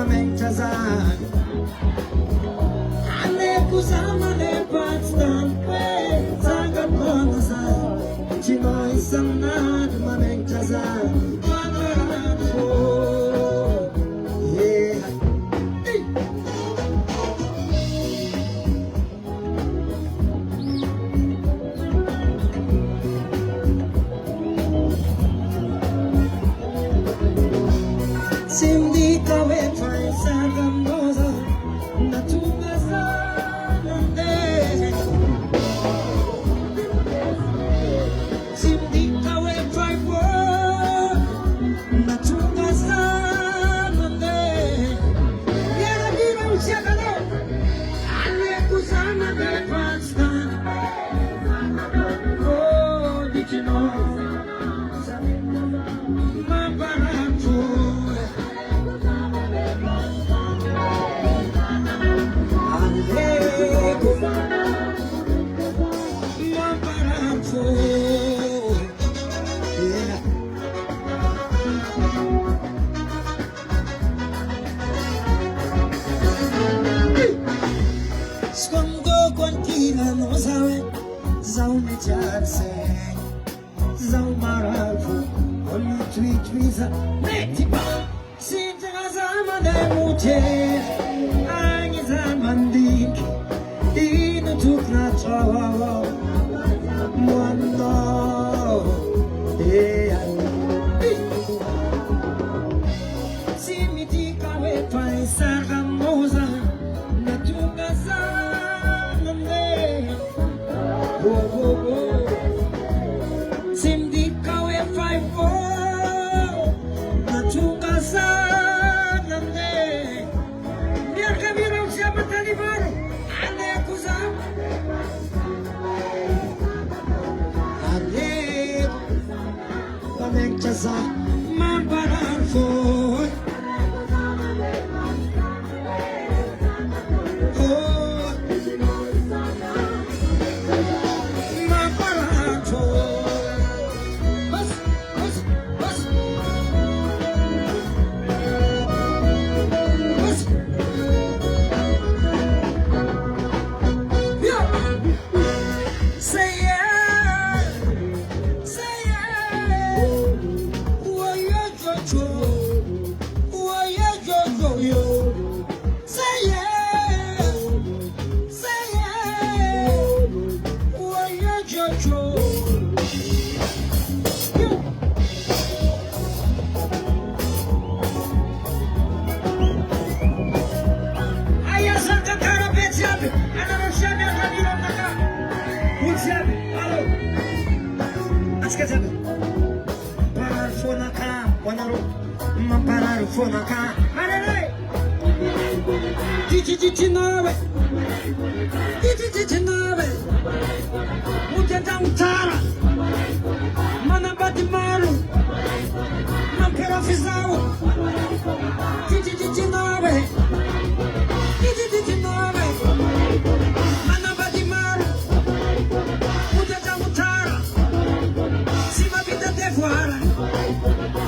mamengtazan ane kusama ne patstan kwe zagat konazan chino isamnad mamengtazan manaran fo yeah Simdi kawe faisa gamoza natunga zanande Simdi kawe faiwo natunga zanande Yara bira usiakalo ane kusana de pasta Oh did you know Mabaratu Skongo quantila no sabe Zau me charse Zau marafu Olu twiza Netipa Sinta zama de muche Anyi zamandik Inu tukna trawa Mwando Simiti kawe paisa gamoza Natunga zanande Simdi kawe faivo Natunga zanande Biar kami orang siapa tadi baru Ane aku sama Ane Mamengtaza Mabaran foy Mabaran foy Bas Bas Yeah Say yeah Say yeah Parar fona ka wanaro maparar fona ka arere Titi nawe Titi nawe Mutenda utara Mana bati maru Mampera fizao Titi nawe Titi nawe Mana bati maru Mutenda utara Si ma vita devora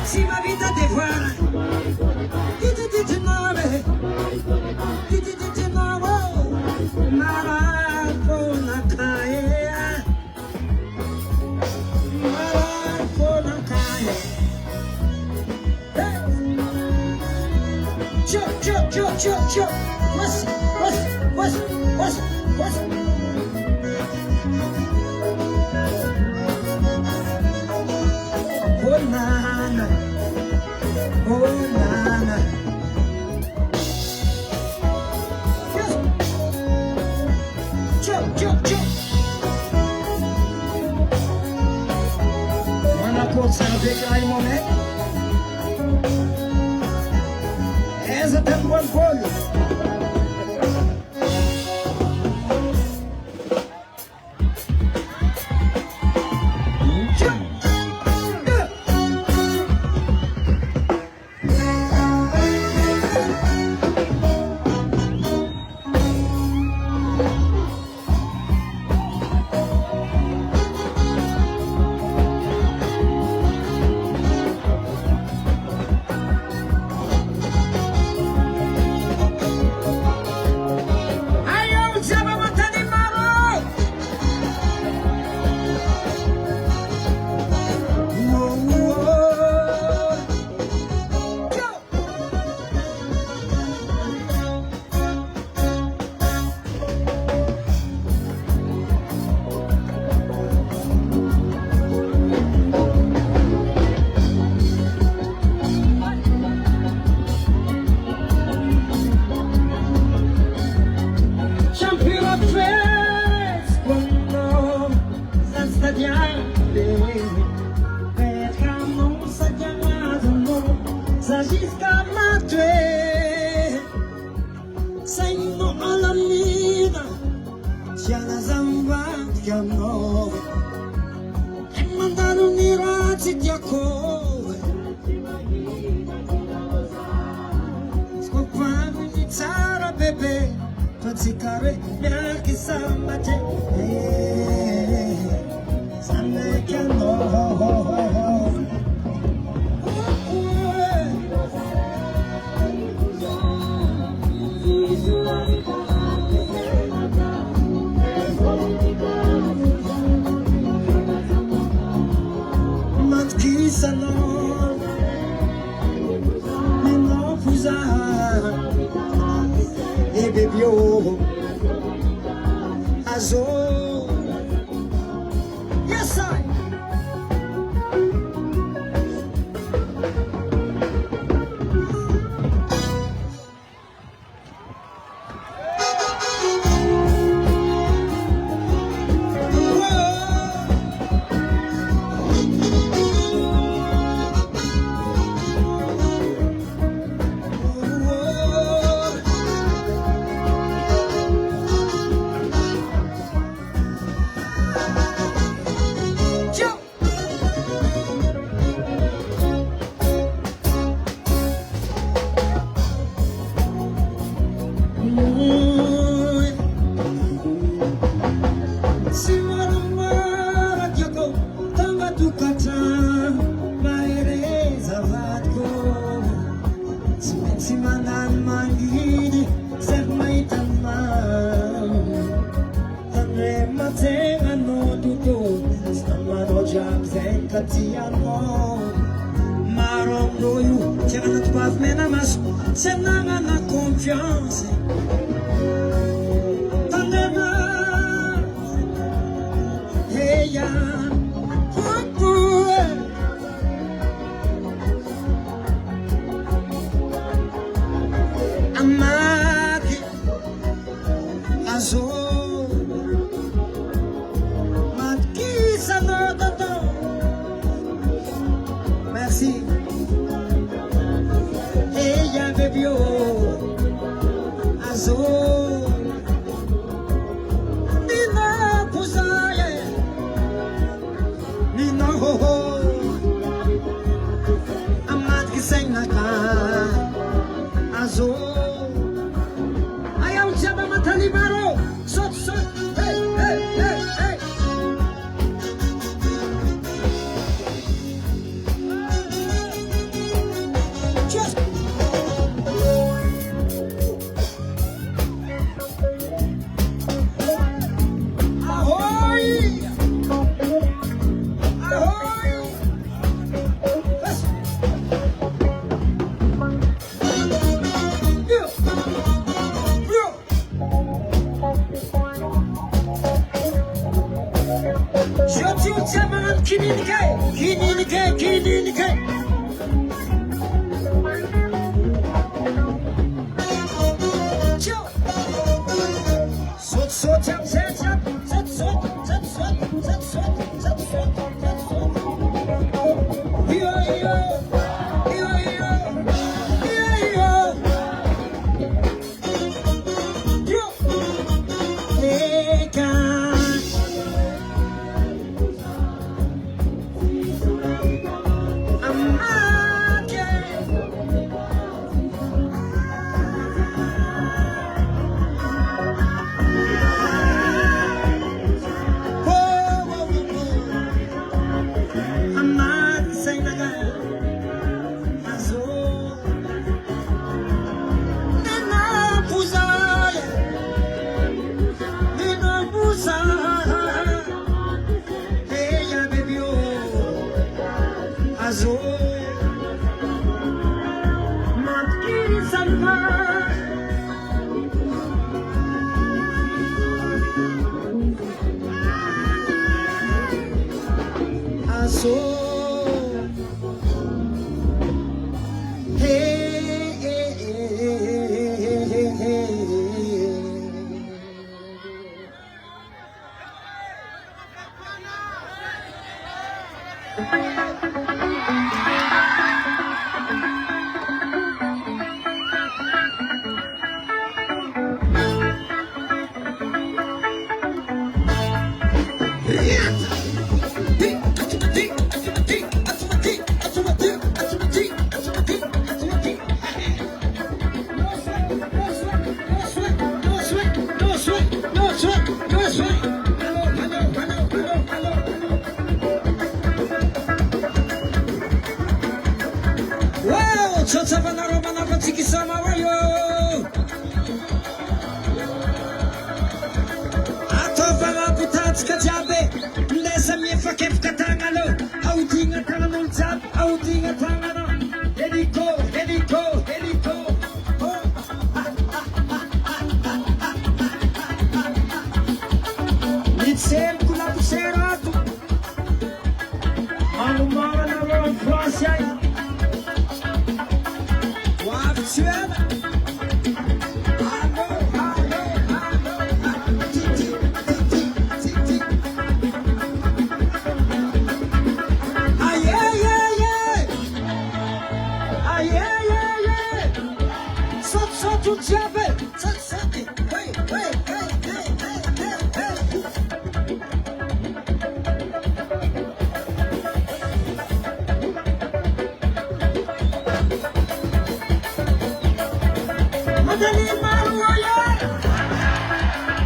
Si ma vita devora Titi nawe Titi nawe Marafona kaya Marafona kaya Chop What's Oh nana Chop Mana conserve ai momento Essa tem um folho Minao fuza e bebio azo. Yes I na confiance tandema heya kuku amaki azo matkisa no toto. Merci. Ella bebió azul, Nina Pusaye, Nina Ho Ho, Amat Kisenaka, azul. Ayaw siya ba matalibaro? Sot, sot, hey, hey, hey, hey. Just Kininike. Sot, Let's Outing at Tangana, Helico, Helico, Helico. Itsem kula puserato, Malumana na França, Wafchuela. Madali manuaya,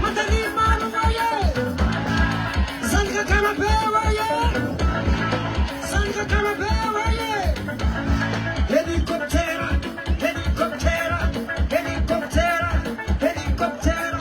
madali manuaya, sanga kanabewa ye, sanga kanabewa ye. Helicoptera, helicoptera, helicoptera, helicoptera.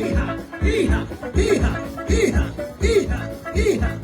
Hee-ha, hee-ha, hee-ha, hee-ha, hee-ha,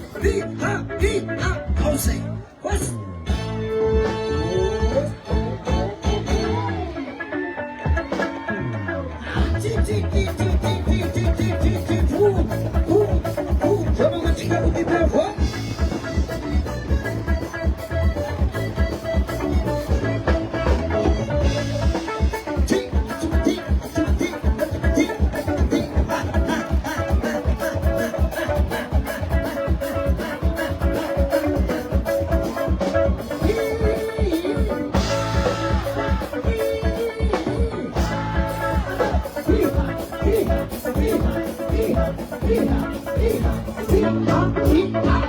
hee-ha.